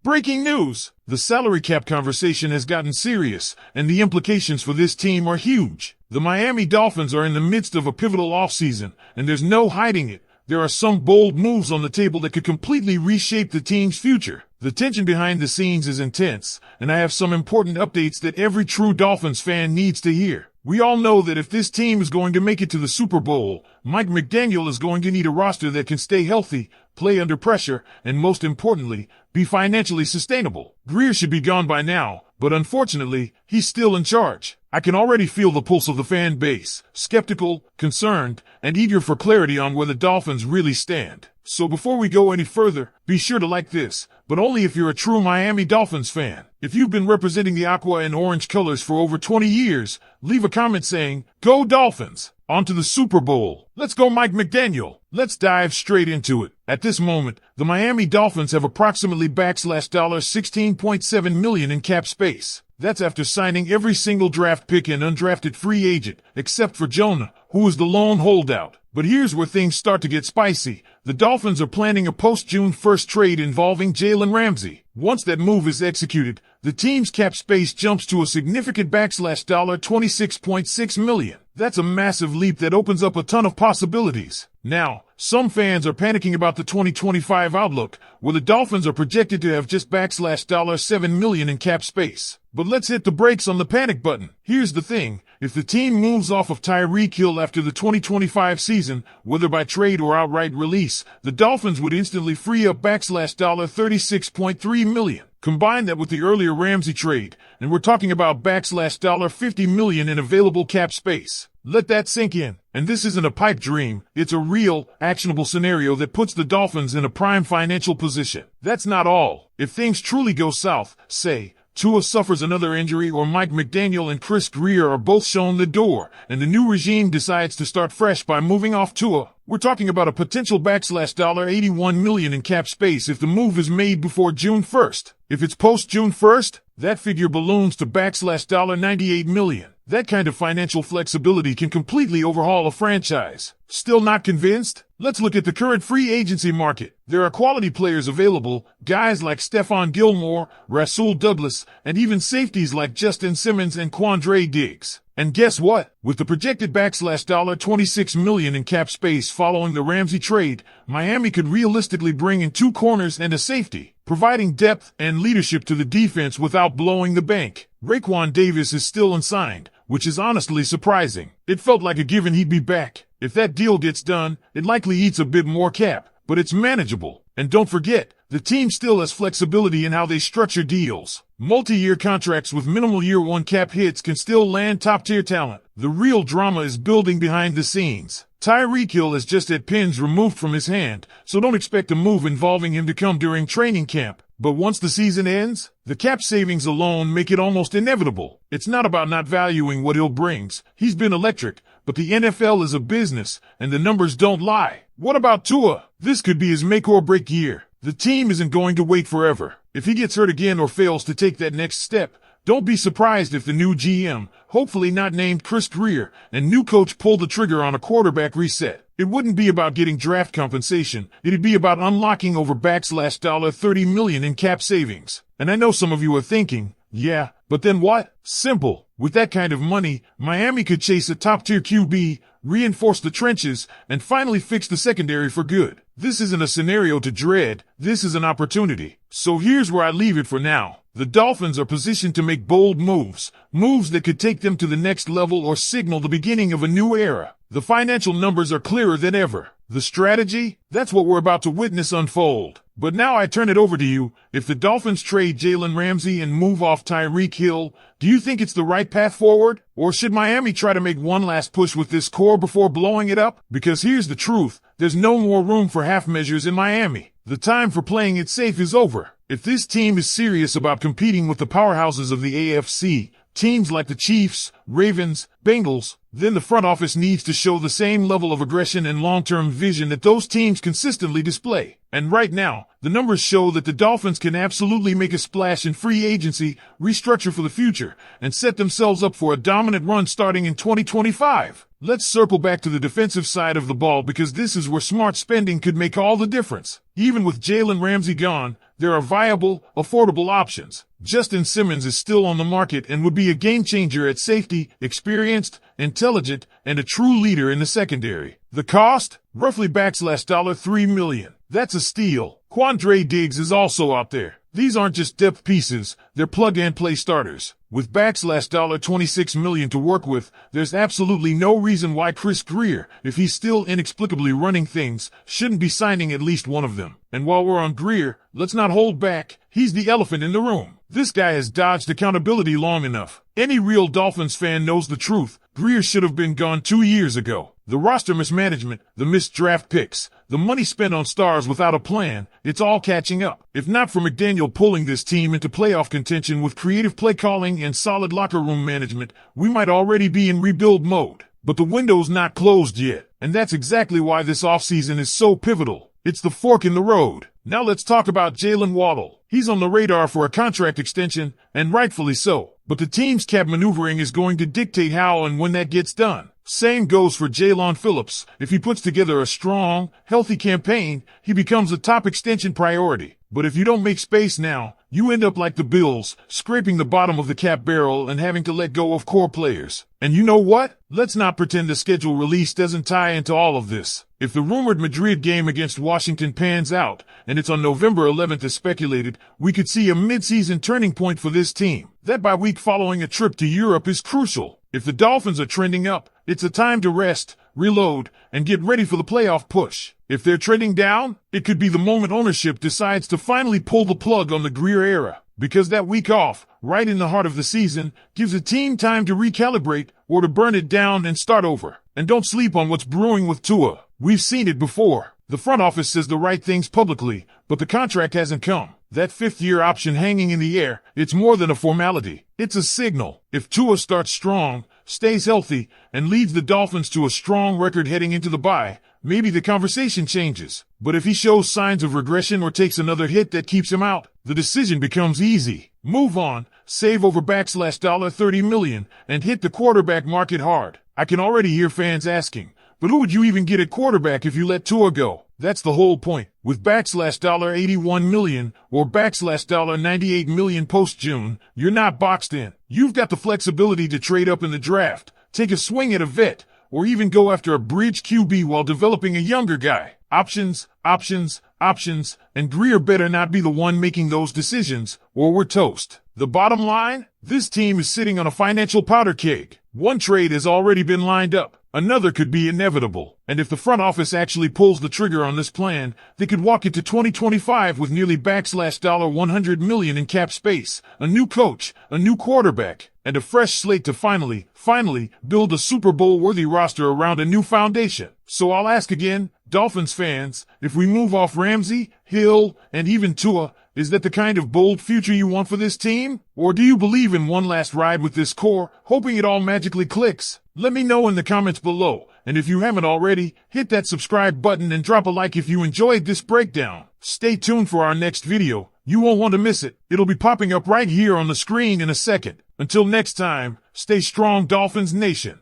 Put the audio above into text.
Breaking news! The salary cap conversation has gotten serious, and the implications for this team are huge. The Miami Dolphins are in the midst of a pivotal offseason, and there's no hiding it. There are some bold moves on the table that could completely reshape the team's future. The tension behind the scenes is intense, and I have some important updates that every true Dolphins fan needs to hear. We all know that if this team is going to make it to the Super Bowl, Mike McDaniel is going to need a roster that can stay healthy, play under pressure, and most importantly, be financially sustainable. Greer should be gone by now, but unfortunately, he's still in charge. I can already feel the pulse of the fan base, skeptical, concerned, and eager for clarity on where the Dolphins really stand. So before we go any further, be sure to like this, but only if you're a true Miami Dolphins fan. If you've been representing the aqua and orange colors for over 20 years, leave a comment saying, "Go Dolphins!" On to the Super Bowl. Let's go Mike McDaniel. Let's dive straight into it. At this moment, the Miami Dolphins have approximately $16.7 million in cap space. That's after signing every single draft pick and undrafted free agent, except for Jonah, who is the lone holdout. But here's where things start to get spicy. The Dolphins are planning a post-June 1st trade involving Jalen Ramsey. Once that move is executed, the team's cap space jumps to a significant $26.6 million. That's a massive leap that opens up a ton of possibilities. Now, some fans are panicking about the 2025 outlook, where the Dolphins are projected to have just $7 million in cap space. But let's hit the brakes on the panic button. Here's the thing. If the team moves off of Tyreek Hill after the 2025 season, whether by trade or outright release, the Dolphins would instantly free up $36.3 million. Combine that with the earlier Ramsey trade, and we're talking about $50 million in available cap space. Let that sink in. And this isn't a pipe dream. It's a real, actionable scenario that puts the Dolphins in a prime financial position. That's not all. If things truly go south, say, Tua suffers another injury or Mike McDaniel and Chris Greer are both shown the door, and the new regime decides to start fresh by moving off Tua, we're talking about a potential $81 million in cap space if the move is made before June 1st. If it's post-June 1st, that figure balloons to $98 million. That kind of financial flexibility can completely overhaul a franchise. Still not convinced? Let's look at the current free agency market. There are quality players available, guys like Stephon Gilmore, Rasul Douglas, and even safeties like Justin Simmons and Quandre Diggs. And guess what? With the projected $26 million in cap space following the Ramsey trade, Miami could realistically bring in 2 corners and a safety, providing depth and leadership to the defense without blowing the bank. Raekwon Davis is still unsigned, which is honestly surprising. It felt like a given he'd be back. If that deal gets done, it likely eats a bit more cap, but it's manageable. And don't forget, the team still has flexibility in how they structure deals. Multi-year contracts with minimal year-one cap hits can still land top-tier talent. The real drama is building behind the scenes. Tyreek Hill has just had pins removed from his hand, so don't expect a move involving him to come during training camp. But once the season ends, the cap savings alone make it almost inevitable. It's not about not valuing what Hill brings. He's been electric, but the NFL is a business, and the numbers don't lie. What about Tua? This could be his make or break year. The team isn't going to wait forever. If he gets hurt again or fails to take that next step, don't be surprised if the new GM, hopefully not named Chris Greer, and new coach pull the trigger on a quarterback reset. It wouldn't be about getting draft compensation. It'd be about unlocking over $30 million in cap savings. And I know some of you are thinking, yeah, but then what? Simple. With that kind of money, Miami could chase a top-tier QB, reinforce the trenches, and finally fix the secondary for good. This isn't a scenario to dread. This is an opportunity. So here's where I leave it for now. The Dolphins are positioned to make bold moves that could take them to the next level or signal the beginning of a new era. The financial numbers are clearer than ever. The strategy? That's what we're about to witness unfold. But now I turn it over to you. If the Dolphins trade Jalen Ramsey and move off Tyreek Hill, do you think it's the right path forward? Or should Miami try to make one last push with this core before blowing it up? Because here's the truth. There's no more room for half measures in Miami. The time for playing it safe is over. If this team is serious about competing with the powerhouses of the AFC, teams like the Chiefs, Ravens, Bengals, then the front office needs to show the same level of aggression and long-term vision that those teams consistently display. And right now, the numbers show that the Dolphins can absolutely make a splash in free agency, restructure for the future, and set themselves up for a dominant run starting in 2025. Let's circle back to the defensive side of the ball because this is where smart spending could make all the difference. Even with Jalen Ramsey gone, there are viable, affordable options. Justin Simmons is still on the market and would be a game changer at safety, experienced, intelligent, and a true leader in the secondary. The cost? Roughly $3 million. That's a steal. Quandre Diggs is also out there. These aren't just depth pieces, they're plug-and-play starters. With $26 million to work with, there's absolutely no reason why Chris Grier, if he's still inexplicably running things, shouldn't be signing at least one of them. And while we're on Grier, let's not hold back. He's the elephant in the room. This guy has dodged accountability long enough. Any real Dolphins fan knows the truth. Grier should have been gone 2 years ago. The roster mismanagement, the missed draft picks, the money spent on stars without a plan, it's all catching up. If not for McDaniel pulling this team into playoff contention with creative play calling and solid locker room management, we might already be in rebuild mode. But the window's not closed yet, and that's exactly why this offseason is so pivotal. It's the fork in the road. Now let's talk about Jalen Waddle. He's on the radar for a contract extension, and rightfully so. But the team's cap maneuvering is going to dictate how and when that gets done. Same goes for Jaylon Phillips. If he puts together a strong, healthy campaign, he becomes a top extension priority. But if you don't make space now, you end up like the Bills, scraping the bottom of the cap barrel and having to let go of core players. And you know what? Let's not pretend the schedule release doesn't tie into all of this. If the rumored Madrid game against Washington pans out, and it's on November 11th as speculated, we could see a mid-season turning point for this team. That bye week following a trip to Europe is crucial. If the Dolphins are trending up, it's a time to rest, reload, and get ready for the playoff push. If they're trending down, it could be the moment ownership decides to finally pull the plug on the Grier era. Because that week off, right in the heart of the season, gives a team time to recalibrate or to burn it down and start over. And don't sleep on what's brewing with Tua. We've seen it before. The front office says the right things publicly, but the contract hasn't come. That fifth-year option hanging in the air, it's more than a formality. It's a signal. If Tua starts strong, stays healthy, and leads the Dolphins to a strong record heading into the bye, maybe the conversation changes. But if he shows signs of regression or takes another hit that keeps him out, the decision becomes easy. Move on, save over $30 million, and hit the quarterback market hard. I can already hear fans asking, but who would you even get at quarterback if you let Tua go? That's the whole point. With $81 million or $98 million post-June, you're not boxed in. You've got the flexibility to trade up in the draft, take a swing at a vet, or even go after a bridge QB while developing a younger guy. Options, options, options, and Grier better not be the one making those decisions, or we're toast. The bottom line? This team is sitting on a financial powder keg. One trade has already been lined up. Another could be inevitable. And if the front office actually pulls the trigger on this plan, they could walk into 2025 with nearly $100 million in cap space, a new coach, a new quarterback, and a fresh slate to finally build a Super Bowl-worthy roster around a new foundation. So I'll ask again, Dolphins fans, if we move off Ramsey, Hill, and even Tua, is that the kind of bold future you want for this team? Or do you believe in one last ride with this core, hoping it all magically clicks? Let me know in the comments below. And if you haven't already, hit that subscribe button and drop a like if you enjoyed this breakdown. Stay tuned for our next video. You won't want to miss it. It'll be popping up right here on the screen in a second. Until next time, stay strong, Dolphins Nation.